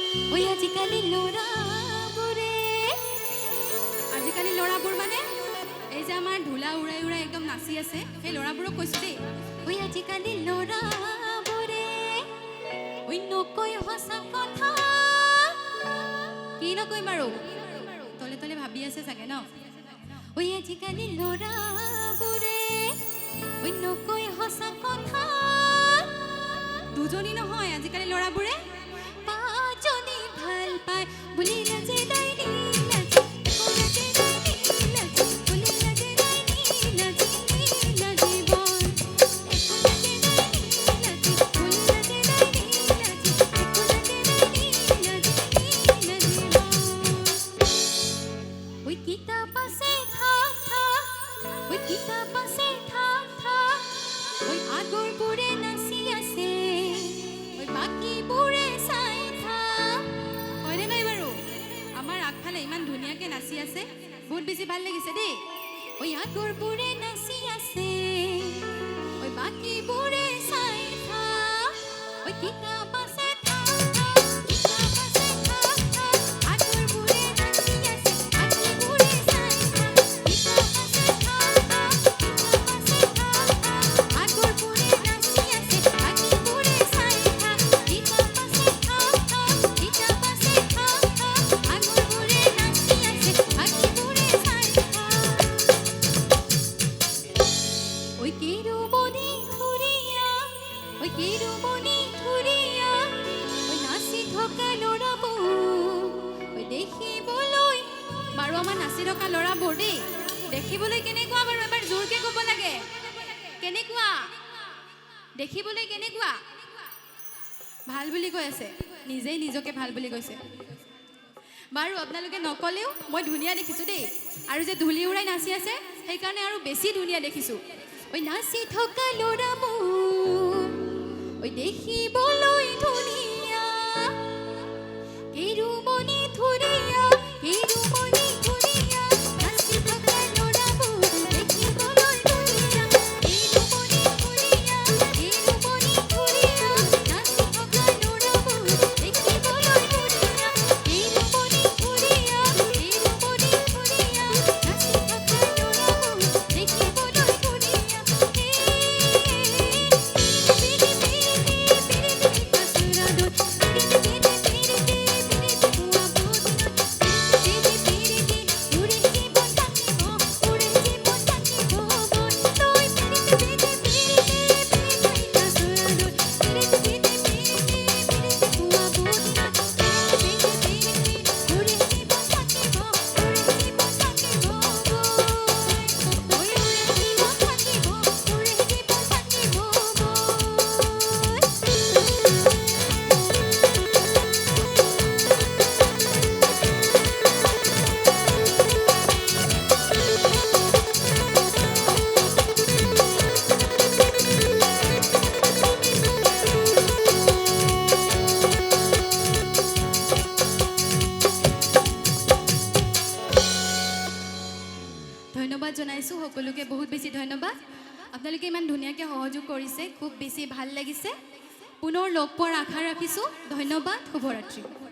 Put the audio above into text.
ওই আজিকালি ল'ৰাবোৰ মানে এই যে আমাৰ ঢোলা উৰাই উৰাই একদম নাচি আছে সেই ল'ৰাবোৰক কৈছো দেই ওই আজিকালি ল'ৰাবোৰে ওই নকৈ সঁচা কথা কি নকৈ বাৰু তলে তলে ভাবি আছে চাগে ন ওই আজিকালি ল'ৰাবোৰে ওই নকৈ সঁচা কথা দুজনী নহয় আজিকালি ল'ৰাবোৰে পাঁচজনী ভাল পায় বুলি লাজে লাইনি বহুত বেছি ভাল লাগিছে দেই ওই আগৰবোৰে নাচি আছে ওই বাকিবোৰে চাই থা ওই কিতাপ আছে দেখিবলৈ কেনেকুৱা বাৰু এবাৰ জোৰকে ক'ব লাগে কেনেকুৱা দেখিবলৈ কেনেকুৱা ভাল বুলি কৈ আছে নিজেই নিজকে ভাল বুলি কৈছে বাৰু আপোনালোকে নকলেও মই ধুনীয়া দেখিছো দেই আৰু যে ধুলি উৰাই নাচি আছে সেইকাৰণে আৰু বেছি ধুনীয়া দেখিছো ওই নাচি থকা ল'ৰাবোৰ ওই দেখিবলৈ ধুনীয়া কেৰুমণি ধুনীয়া কেৰুমণি ধন্যবাদ জনাইছো সকলোকে বহুত বেছি ধন্যবাদ আপোনালোকে ইমান ধুনীয়াকৈ সহযোগ কৰিছে খুব বেছি ভাল লাগিছে পুনৰ লগ পোৱাৰ আশা ৰাখিছো ধন্যবাদ শুভৰাত্ৰি